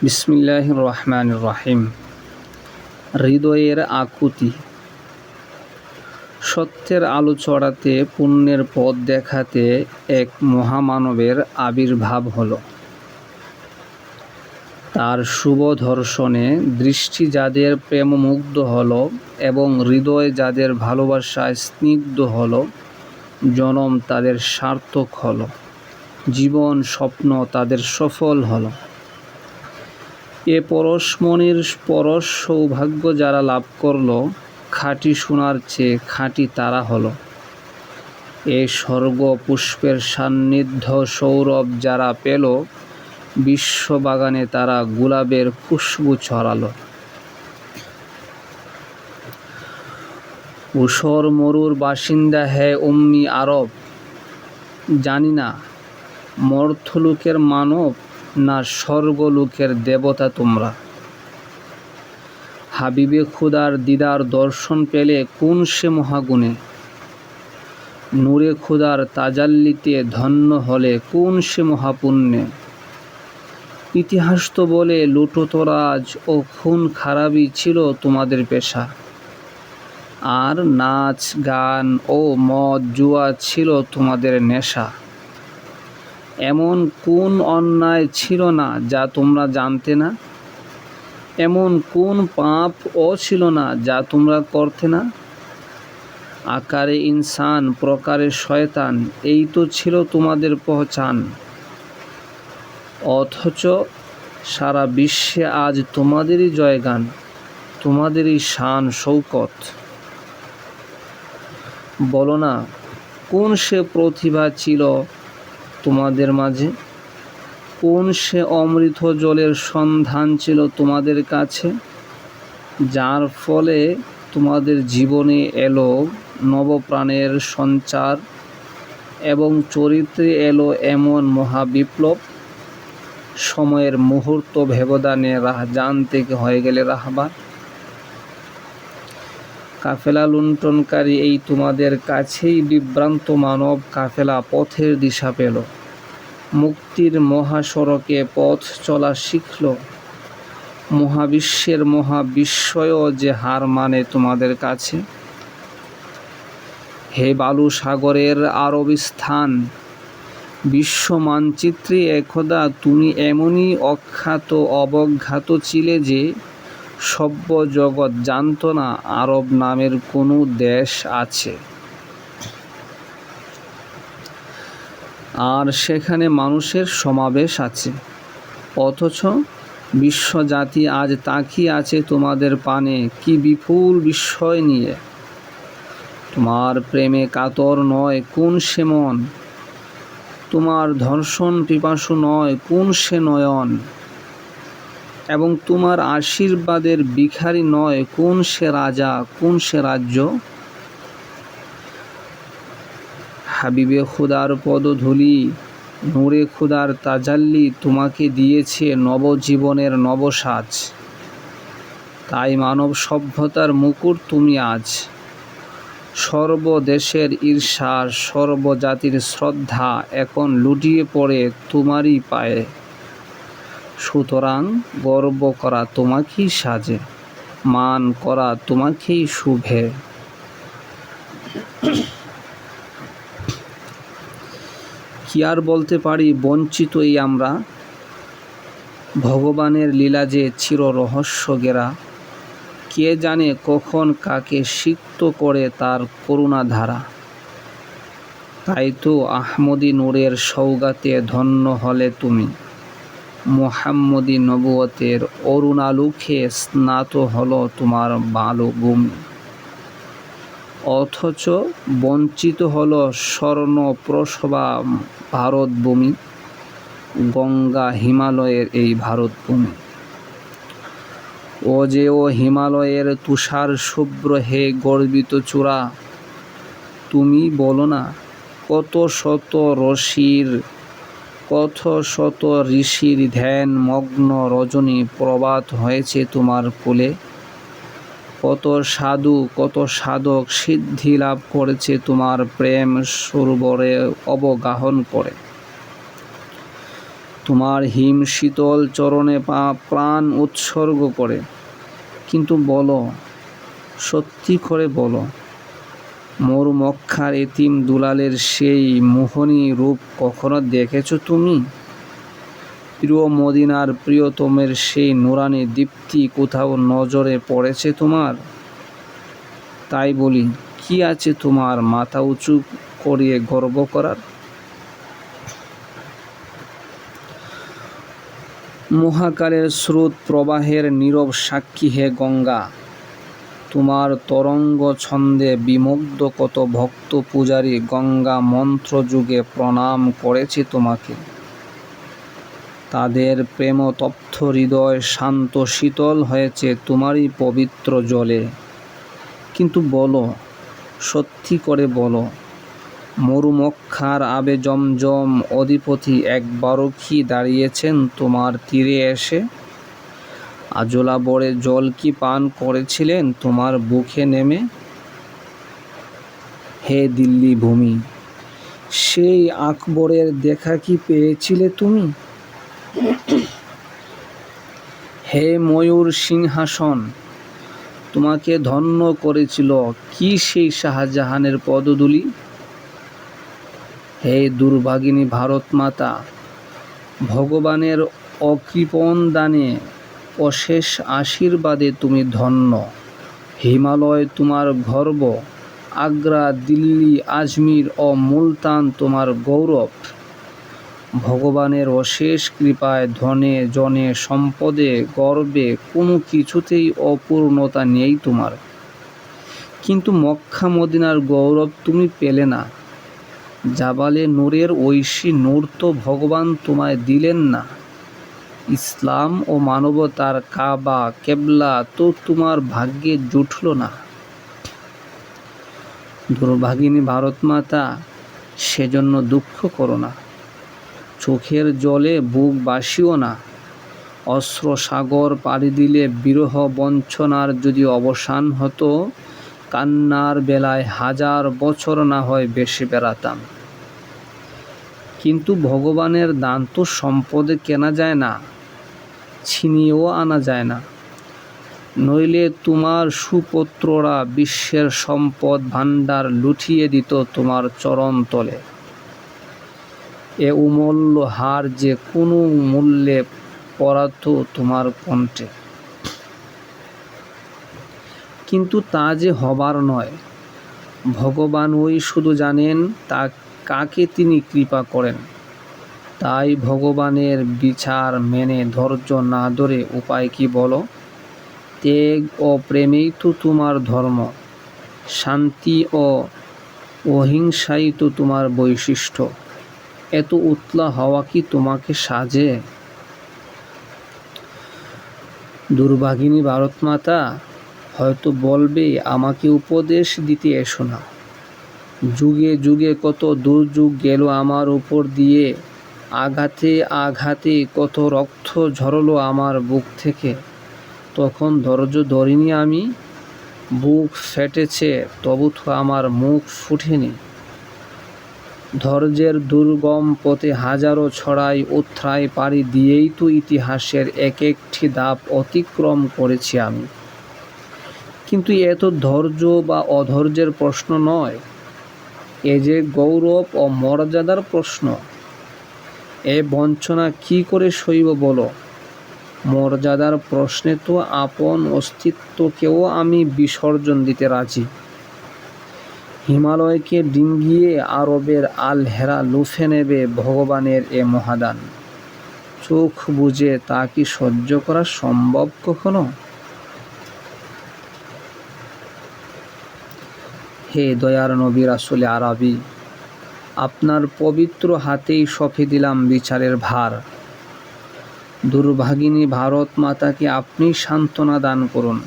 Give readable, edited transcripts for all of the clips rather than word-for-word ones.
বিসমিল্লাহির রহমানির রহিম। হৃদয়ের আকুতি। সত্যের আলো ছড়াতে, পুণ্যের পথ দেখাতে এক মহামানবের আবির্ভাব হলো। তার শুভ দর্শনে দৃষ্টি যাদের প্রেমমুগ্ধ হলো এবং হৃদয় যাদের ভালোবাসায় স্নিগ্ধ হলো, জনম তাদের সার্থক হলো, জীবন স্বপ্ন তাদের সফল হলো। এ পরশমণির পরশ সৌভাগ্য যারা লাভ করল, খাঁটি সোনার চেয়ে খাঁটি তারা হলো। এ স্বর্গ পুষ্পের সান্নিধ্য সৌরভ যারা পেল, বিশ্ববাগানে তারা গোলাপের খুশবু ছড়ালো। ঊষর মরুর বাসিন্দা হে উম্মি আরব, জানি না মর্ত্যলোকের মানব না স্বর্গলোকের দেবতা তোমরা। হাবিবে খুদার দিদার দর্শন পেলে কোন সে মহাগুণে, নূরে খুদার তাজাল্লিতে ধন্য হলে কোন সে মহাপুণ্যে। ইতিহাস তো বলে লুটোতরাজ ও খুন খারাপই ছিল তোমাদের পেশা, আর নাচ গান ও মদ জুয়া ছিল তোমাদের নেশা। এমন কোন অন্যায় ছিল না যা তোমরা জানতে না, এমন কোন পাপও ছিল না যা তোমরা করতে না। আকারে ইনসান প্রকারে শয়তান, এই তো ছিল তোমাদের পহচান। অথচ সারা বিশ্বে আজ তোমাদেরই জয়গান, তোমাদেরই শান শৌকত। বলো না কোন সে প্রতিভা ছিল তোমাদের মাঝে, কোন সে অমৃত জলের সন্ধান ছিল তোমাদের কাছে, যার ফলে তোমাদের জীবনে এলো নবপ্রাণের সঞ্চার এবং চরিত্রে এলো এমন মহাবিপ্লব। সময়ের মুহূর্ত ব্যবধানে রাহজান থেকে হয়ে গেলে রাহবার। কাফেলা লুণ্ঠনকারী এই তোমাদের কাছেই বিভ্রান্ত মানব কাফেলা পথের দিশা পেল, মুক্তির মহাসড়কে পথ চলা শিখল। মহাবিশ্বের মহাবিস্ময়ও যে হার মানে তোমাদের কাছে। হে বালু সাগরের আরব স্থান, বিশ্ব মানচিত্রে একদা তুমি এমনই অখ্যাত অবজ্ঞাত ছিলে যে সভ্য জগৎ জানত না আরব নামের কোনো দেশ আছে, আর সেখানে মানুষের সমাবেশ আছে। অথচ বিশ্বজাতি আজ তাকিয়ে আছে তোমাদের পানে কি বিপুল বিস্ময় নিয়ে। তোমার প্রেমে কাতর নয় কোন সে মন, তোমার ধর্ষণ পিপাসু নয় কোন সে নয়ন, এবং তোমার আশীর্বাদের ভিখারি নয় কোন সে রাজা, কোন সে রাজ্য। হাবিবে খুদার পদধূলি, নূরে খুদার তাজাল্লি তোমাকে দিয়েছে নবজীবনের নবসাজ। তাই মানব সভ্যতার মুকুট তুমি আজ। সর্বদেশের ঈর্ষা, সর্বজাতির শ্রদ্ধা এখন লুটিয়ে পড়ে তোমারই পায়ে। সুতরাং গর্ব করা তোমাকেই সাজে, মান করা তোমাকেই শুভে। কি আর বলতে পারি বঞ্চিত এই আমরা, ভগবানের লীলা যে চির রহস্য ঘেরা। কে জানে কখন কাকে সিক্ত করে তার করুণা ধারা। তাই তো আহমদী নূরের সৌগাতে ধন্য হলে তুমি, মুহাম্মদী নবুয়তের অরুণালোকে স্নাত হলো তোমার বালভূমি। অথচ বঞ্চিত হলো স্বর্ণ প্রসবা ভারতভূমি, গঙ্গা হিমালয়ের এই ভারতভূমি। ও যে ও হিমালয়ের তুষার শুভ্র হে গর্বিত চূড়া, তুমি বলো না কত শত ঋষির ধ্যান মগ্ন রজনী প্রভাত হয়েছে তোমার কোলে। কত সাধু কত সাধক সিদ্ধি লাভ করেছে তোমার প্রেম সরোবরে অবগাহন করে। তোমার হিম শীতল চরণে প্রাণ উৎসর্গ করে। কিন্তু বলো, সত্যি করে বলো, মরুমক্ষার এতিম দুলালের সেই মোহনী রূপ কখনো দেখেছো তুমি? প্রিয় মদিনার প্রিয়তমের সেই নুরানি দীপ্তি কোথাও নজরে পড়েছে তোমার? তাই বলি, কি আছে তোমার মাথা উঁচু করিয়ে গর্ব করার? মহাকালের স্রোত প্রবাহের নীরব সাক্ষী হে গঙ্গা, তোমার তরঙ্গ ছন্দে বিমুগ্ধ কত ভক্ত পূজারী গঙ্গা মন্ত্র যুগে প্রণাম করেছে তোমাকে। তাদের প্রেমতপ্ত হৃদয় শান্ত শীতল হয়েছে তোমারই পবিত্র জলে। কিন্তু বলো, সত্যি করে বলো, মরুমক্ষার আবে জমজম অধিপতি একবারও কি দাঁড়িয়েছেন তোমার তীরে এসে? আজলা বরে জল কি পান করেছিলেন তোমার বুকে নেমে? হে দিল্লি ভূমি, সেই আকবরের দেখা কি পেয়েছিলে তুমি? হে ময়ূর সিংহাসন, তোমাকে ধন্য করেছিল কি সেই শাহজাহানের পদধূলি? হে দুর্ভাগিনী ভারত মাতা, ভগবানের অকৃপণ দানে অশেষ আশীর্বাদে তুমি ধন্য। হিমালয় তোমার গর্ব, আগ্রা, দিল্লি, আজমির ও মুলতান তোমার গৌরব। ভগবানের অশেষ কৃপায় ধনে জনে সম্পদে গর্বে কোনো কিছুতেই অপূর্ণতা নেই তোমার। কিন্তু মক্কা মদিনার গৌরব তুমি পেলে না। জাবালে নূরের ঐশী নূর তো ভগবান তোমায় দিলেন না। ইসলাম ও মানবতার কাবা কেবলা তো তোমার ভাগ্যে জুটল না। দুর্ভাগিনী ভারত মাতা, সেজন্য দুঃখ করো না, চোখের জলে বুক বাসিও না। অশ্র সাগর পাড়ি দিলে বিরহ বঞ্চনার যদি অবসান হতো, কান্নার বেলায় 1000 বছর না হয় বেশি বেড়াতাম। কিন্তু ভগবানের দান তো সম্পদে কেনা যায় না, ছিনিয়েও আনা যায় না। নইলে তোমার সুপুত্ররা বিশ্বের সম্পদ ভাণ্ডার লুঠিয়ে দিত তোমার চরণ তলে। এ অমূল্য হার যে কোনো মূল্যে পরাতো তোমার কণ্ঠে। কিন্তু তা যে হবার নয়। ভগবান ওই শুধু জানেন তা কাকে তিনি কৃপা করেন। তাই ভগবানের বিচার মেনে ধৈর্য না ধরে উপায় কি বলো? ত্যাগ ও প্রেমেই তো তোমার ধর্ম, শান্তি ও অহিংসাই তো তোমার বৈশিষ্ট্য। এত উতলা হওয়া কি তোমাকে সাজে? দুর্ভাগিনী ভারত মাতা, হয়তো বলবে আমাকে উপদেশ দিতে এসো না। যুগে যুগে কত দুর্যোগ গেল আমার উপর দিয়ে, আঘাতে আঘাতে কত রক্ত ঝরলো আমার বুক থেকে। তখন ধৈর্য ধরিনি আমি, বুক ফেটেছে তবু তো আমার মুখ ফুটেনি। ধৈর্যের দুর্গম পথে হাজারো ছড়াই উথরাই পাড়ি দিয়েই তো ইতিহাসের এক একটি ধাপ অতিক্রম করেছি আমি। কিন্তু এ তো ধৈর্য বা অধৈর্যের প্রশ্ন নয়, এ যে গৌরব ও মর্যাদার প্রশ্ন। এ বঞ্চনা কি করে সইব বলো? মর্যাদার প্রশ্নে তো আপন অস্তিত্বকেও আমি বিসর্জন দিতে রাজি। হিমালয়কে ডিঙ্গিয়ে আরবের আলহেরা লুফে নেবে ভগবানের এ মহাদান। চোখ বুজে তা কি সহ্য করা সম্ভব কখনো? হে দয়ার নবী রাসূলে আরবি, আপনার পবিত্র হাতেই সঁপে দিলাম বিচারের ভার। দুর্ভাগিনী ভারত মাতাকে আপনি সান্ত্বনা দান করুন।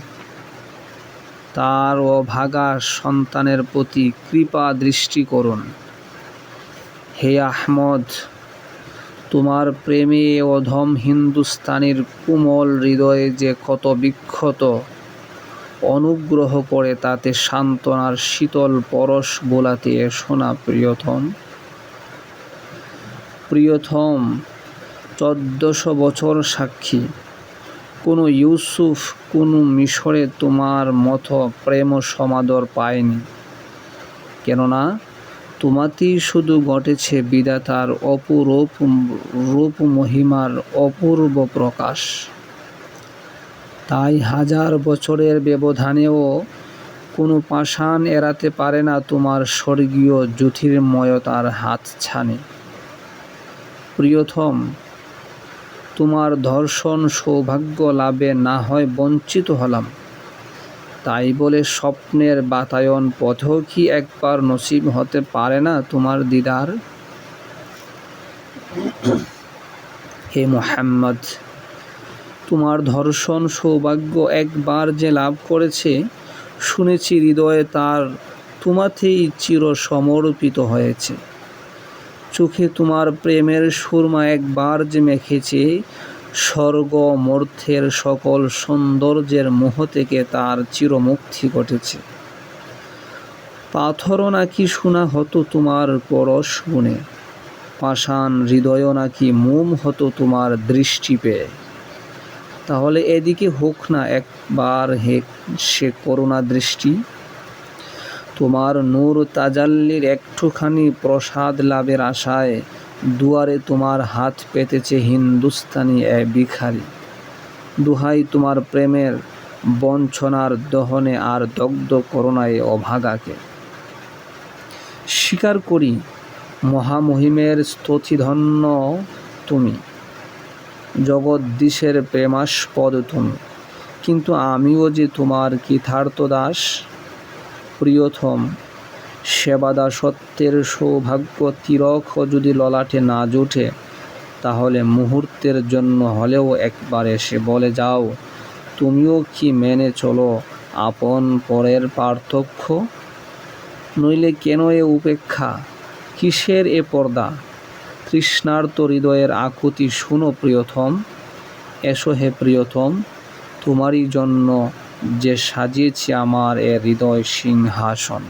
তার অভাগা সন্তানের প্রতি কৃপা দৃষ্টি করুন। হে আহমদ, তোমার প্রেমে অধম হিন্দুস্তানির কোমল হৃদয়ে যে কত বিক্ষত, অনুগ্রহ করে তাতে সান্ত্বনার শীতল পরশ বোলাতে এসো না প্রিয়তম। প্রিয়তম, 1400 বছর সাক্ষী, কোনো ইউসুফ কোনো মিশরে তোমার মতো প্রেম ও সমাদর পায়নি, কেননা তোমাতেই শুধু ঘটেছে বিধাতার অপরূপ রূপ মহিমার অপূর্ব প্রকাশ। তাই 1000 বছরের ব্যবধানেও কোনো পাষাণ এড়াতে পারে না তোমার স্বর্গীয় জ্যোতির্ময়তার হাতছানি। প্রিয়তম, তোমার দর্শন সৌভাগ্য লাভে না হয় বঞ্চিত হলাম, তাই বলে স্বপ্নের বাতায়ন পথেও কি একবার নসিব হতে পারে না তোমার দিদার? হে মুহাম্মদ, তোমার দর্শন সৌভাগ্য একবার যে লাভ করেছে, শুনেছি হৃদয়ে তার তোমাতেই চির সমর্পিত হয়েছে। চোখে তোমার প্রেমের সুরমা একবার যে মেখেছে, স্বর্গ মর্ত্যের সকল সৌন্দর্যের মোহ থেকে তার চিরমুক্তি ঘটেছে। পাথরও নাকি শোনা হতো তোমার পরশ গুণে, পাষাণ হৃদয় নাকি মোম হতো তোমার দৃষ্টি পেয়ে। তাহলে এদিকে হোক না একবার হে সে করুণা দৃষ্টি। তোমার নূর তাজাল্লির একটুখানি প্রসাদ লাভের আশায় দুয়ারে তোমার হাত পেতেছে হিন্দুস্তানি এ ভিখারি। দুহাই তোমার প্রেমের বঞ্চনার দহনে আর দগ্ধ করোনায় অভাগাকে। স্বীকার করি মহামহিমের স্তুতিধন্য তুমি, জগদ্দীশের প্রেমাস্পদ তুমি, কিন্তু আমিও যে তোমার কৃতার্থ দাস। প্রিয়তম, সেবাদাসত্বের সৌভাগ্য তিলক যদি ললাটে না জোটে, তাহলে মুহূর্তের জন্য হলেও একবার এসে বলে যাও, তুমিও কি মেনে চলো আপন পরের পার্থক্য? নইলে কেন এ উপেক্ষা, কিসের এ পর্দা? তৃষ্ণার্ত হৃদয়ের আকুতি শুনো প্রিয়তম। এসো হে প্রিয়তম, তোমারই জন্য যে সাজিয়েছি আমার এ হৃদয় সিংহাসন।